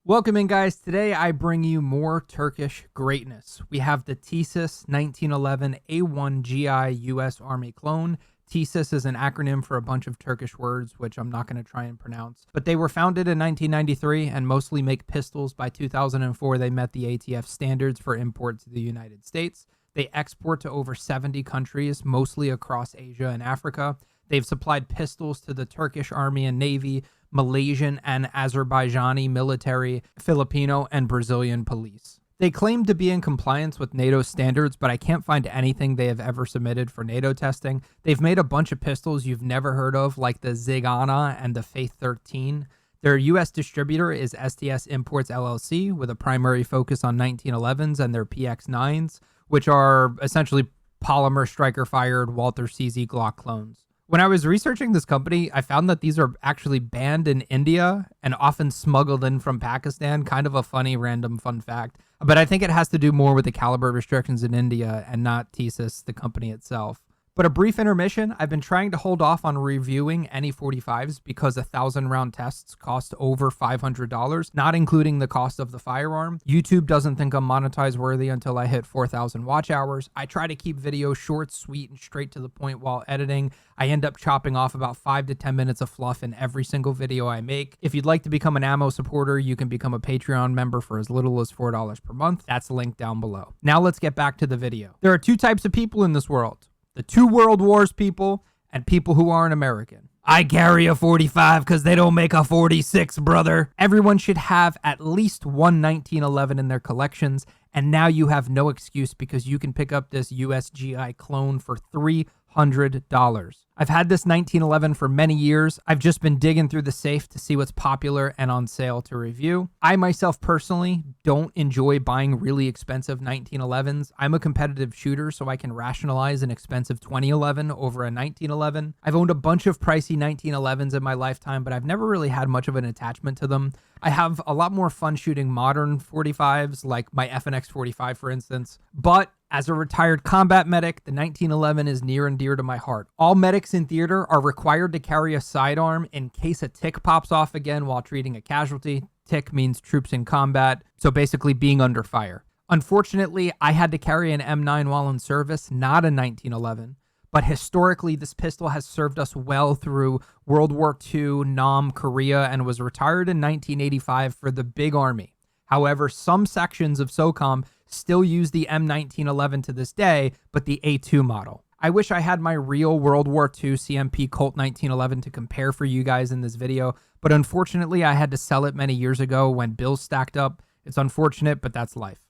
Welcome in, guys. Today I bring you more Turkish greatness. We have the Tisas 1911 A1 GI US Army clone. Tisas is an acronym for a bunch of Turkish words, which I'm not going to try and pronounce. But they were founded in 1993 and mostly make pistols. By 2004, they met the ATF standards for import to the United States. They export to over 70 countries, mostly across Asia and Africa. They've supplied pistols to the Turkish Army and Navy, Malaysian and Azerbaijani military, Filipino, and Brazilian police. They claim to be in compliance with NATO standards, but I can't find anything they have ever submitted for NATO testing. They've made a bunch of pistols you've never heard of, like the Zigana and the Faith 13. Their U.S. distributor is STS Imports LLC, with a primary focus on 1911s and their PX9s, which are essentially polymer striker-fired Walther CZ Glock clones. When I was researching this company, I found that these are actually banned in India and often smuggled in from Pakistan. Kind of a funny, random fun fact. But I think it has to do more with the caliber restrictions in India and not Tisas, the company itself. But a brief intermission. I've been trying to hold off on reviewing any 45s because 1,000-round tests cost over $500, not including the cost of the firearm. YouTube doesn't think I'm monetize worthy until I hit 4,000 watch hours. I try to keep videos short, sweet, and straight to the point while editing. I end up chopping off about 5 to 10 minutes of fluff in every single video I make. If you'd like to become an ammo supporter, you can become a Patreon member for as little as $4 per month. That's linked down below. Now let's get back to the video. There are two types of people in this world. The two world wars people and people who aren't American. I carry a 45 because they don't make a 46, brother. Everyone should have at least one 1911 in their collections, and now you have no excuse because you can pick up this USGI clone for $300. I've had this 1911 for many years. I've just been digging through the safe to see what's popular and on sale to review. I myself personally don't enjoy buying really expensive 1911s. I'm a competitive shooter, so I can rationalize an expensive 2011 over a 1911. I've owned a bunch of pricey 1911s in my lifetime, but I've never really had much of an attachment to them. I have a lot more fun shooting modern 45s, like my FNX 45, for instance. But as a retired combat medic, the 1911 is near and dear to my heart. All medics in theater are required to carry a sidearm in case a tick pops off again while treating a casualty. Tick means troops in combat, so basically being under fire. Unfortunately, I had to carry an M9 while in service, not a 1911. But historically, this pistol has served us well through World War II, Nam, Korea, and was retired in 1985 for the Big Army. However, some sections of SOCOM still use the M1911 to this day, but the A2 model. I wish I had my real World War II CMP Colt 1911 to compare for you guys in this video, but unfortunately, I had to sell it many years ago when bills stacked up. It's unfortunate, but that's life.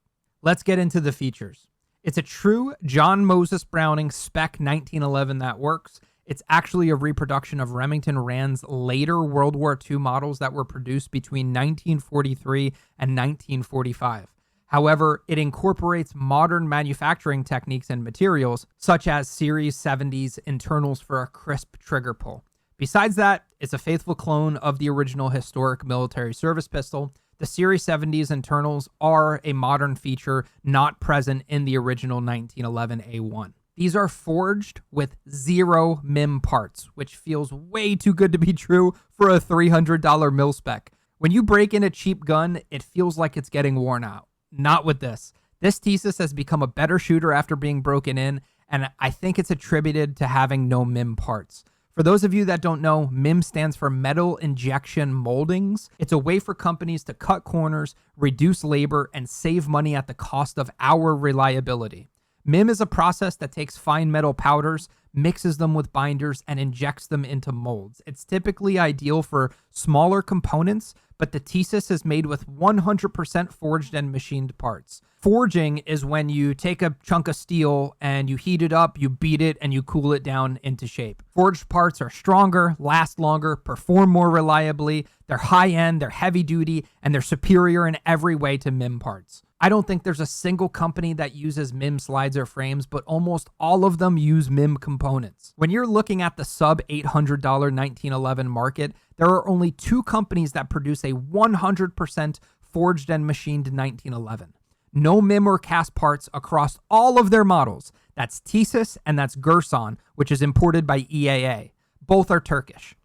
Let's get into the features. It's a true John Moses Browning spec 1911 that works. It's actually a reproduction of Remington Rand's later World War II models that were produced between 1943 and 1945. However, it incorporates modern manufacturing techniques and materials, such as Series 70s internals for a crisp trigger pull. Besides that, it's a faithful clone of the original historic military service pistol. The Series 70s internals are a modern feature not present in the original 1911 A1. These are forged with 0 MIM parts, which feels way too good to be true for a $300 mil-spec. When you break in a cheap gun, it feels like it's getting worn out. Not with this. This Tisas has become a better shooter after being broken in, and I think it's attributed to having no MIM parts. For those of you that don't know, MIM stands for Metal Injection Moldings. It's a way for companies to cut corners, reduce labor, and save money at the cost of our reliability. MIM is a process that takes fine metal powders, mixes them with binders, and injects them into molds. It's typically ideal for smaller components, but the Tisas is made with 100% forged and machined parts. Forging is when you take a chunk of steel and you heat it up, you beat it, and you cool it down into shape. Forged parts are stronger, last longer, perform more reliably, they're high-end, they're heavy-duty, and they're superior in every way to MIM parts. I don't think there's a single company that uses MIM slides or frames, but almost all of them use MIM components. When you're looking at the sub $800 1911 market, there are only 2 companies that produce a 100% forged and machined 1911. No MIM or cast parts across all of their models. That's Tisas and that's Gerson, which is imported by EAA. Both are Turkish.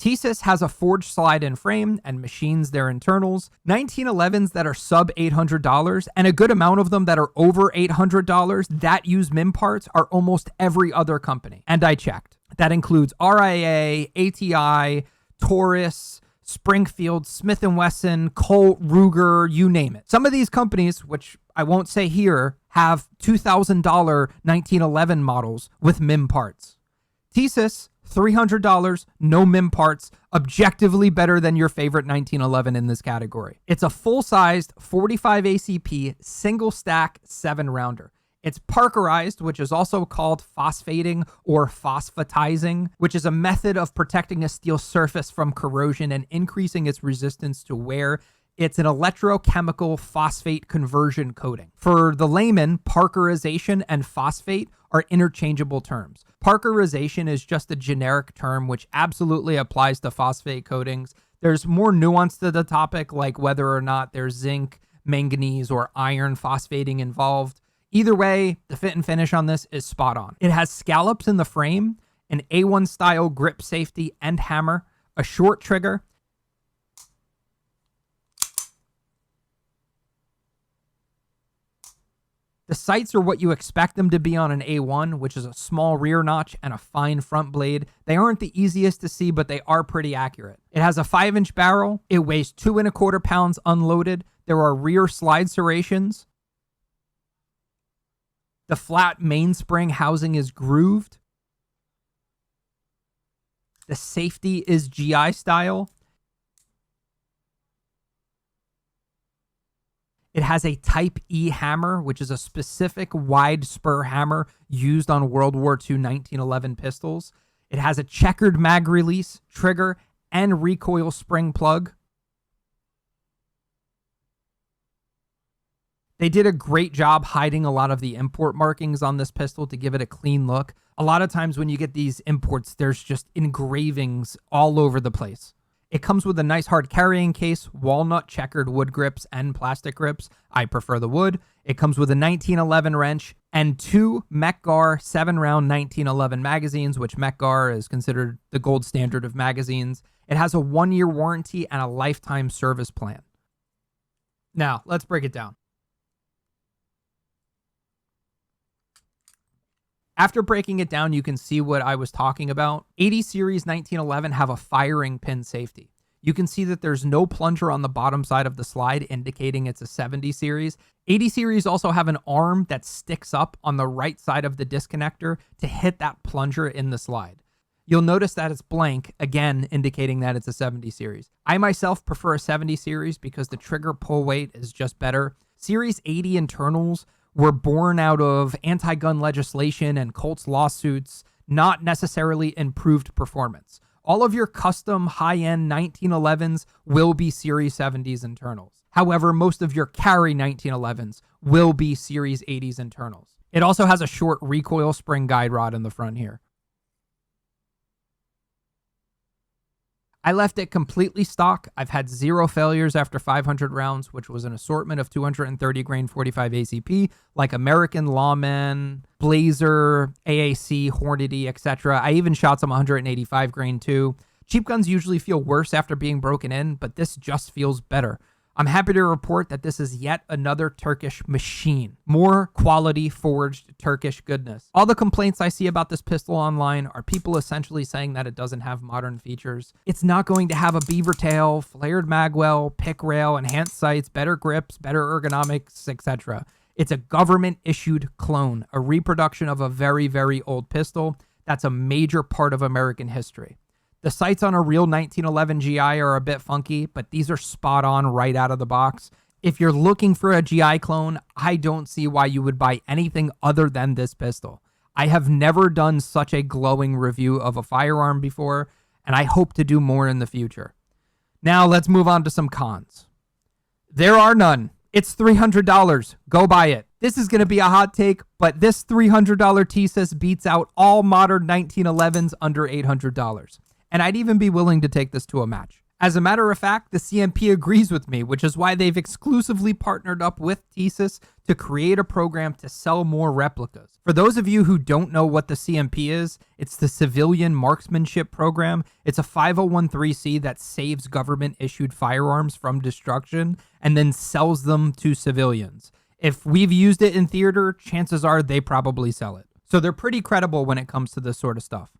Tisas has a forged slide-in frame and machines their internals. 1911s that are sub $800 and a good amount of them that are over $800 that use MIM parts are almost every other company. And I checked. That includes RIA, ATI, Taurus, Springfield, Smith & Wesson, Colt, Ruger, you name it. Some of these companies, which I won't say here, have $2,000 1911 models with MIM parts. Tisas, $300, no MIM parts, objectively better than your favorite 1911 in this category. It's a full-sized 45 ACP single stack 7-rounder. It's parkerized, which is also called phosphating or phosphatizing, which is a method of protecting a steel surface from corrosion and increasing its resistance to wear. It's an electrochemical phosphate conversion coating. For the layman, parkerization and phosphate are interchangeable terms. Parkerization is just a generic term which absolutely applies to phosphate coatings. There's more nuance to the topic, like whether or not there's zinc, manganese, or iron phosphating involved. Either way, the fit and finish on this is spot on. It has scallops in the frame, an A1 style grip safety and hammer, a short trigger. The sights are what you expect them to be on an A1, which is a small rear notch and a fine front blade. They aren't the easiest to see, but they are pretty accurate. It has a 5-inch barrel. It weighs 2¼ pounds unloaded. There are rear slide serrations. The flat mainspring housing is grooved. The safety is GI style. It has a Type E hammer, which is a specific wide spur hammer used on World War II 1911 pistols. It has a checkered mag release, trigger, and recoil spring plug. They did a great job hiding a lot of the import markings on this pistol to give it a clean look. A lot of times when you get these imports, there's just engravings all over the place. It comes with a nice hard carrying case, walnut checkered wood grips and plastic grips. I prefer the wood. It comes with a 1911 wrench and 2 Mech-Gar 7-round 1911 magazines, which Mech-Gar is considered the gold standard of magazines. It has a 1-year warranty and a lifetime service plan. Now, let's break it down. After breaking it down, you can see what I was talking about. 80 series 1911 have a firing pin safety. You can see that there's no plunger on the bottom side of the slide, indicating it's a 70 series. 80 series also have an arm that sticks up on the right side of the disconnector to hit that plunger in the slide. You'll notice that it's blank, again indicating that it's a 70 series. I myself prefer a 70 series because the trigger pull weight is just better. Series 80 internals were born out of anti-gun legislation and Colt's lawsuits, not necessarily improved performance. All of your custom high-end 1911s will be Series 70s internals. However, most of your carry 1911s will be Series 80s internals. It also has a short recoil spring guide rod in the front here. I left it completely stock. I've had 0 failures after 500 rounds, which was an assortment of 230 grain 45 ACP, like American Lawman, Blazer, AAC, Hornady, etc. I even shot some 185 grain too. Cheap guns usually feel worse after being broken in, but this just feels better. I'm happy to report that this is yet another Turkish machine. More quality forged Turkish goodness. All the complaints I see about this pistol online are people essentially saying that it doesn't have modern features. It's not going to have a beaver tail, flared magwell, pick rail, enhanced sights, better grips, better ergonomics, etc. It's a government-issued clone, a reproduction of a very, very old pistol. That's a major part of American history. The sights on a real 1911 GI are a bit funky, but these are spot on right out of the box. If you're looking for a GI clone, I don't see why you would buy anything other than this pistol. I have never done such a glowing review of a firearm before, and I hope to do more in the future. Now let's move on to some cons. There are none. It's $300. Go buy it. This is going to be a hot take, but this $300 Tisas beats out all modern 1911s under $800. And I'd even be willing to take this to a match. As a matter of fact, the CMP agrees with me, which is why they've exclusively partnered up with Tisas to create a program to sell more replicas. For those of you who don't know what the CMP is, it's the Civilian Marksmanship Program. It's a 501(c) that saves government-issued firearms from destruction and then sells them to civilians. If we've used it in theater, chances are they probably sell it. So they're pretty credible when it comes to this sort of stuff.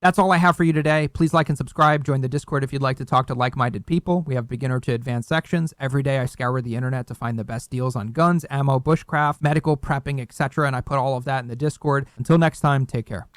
That's all I have for you today. Please like and subscribe. Join the Discord if you'd like to talk to like-minded people. We have beginner to advanced sections. Every day I scour the internet to find the best deals on guns, ammo, bushcraft, medical, prepping, etc. And I put all of that in the Discord. Until next time, take care.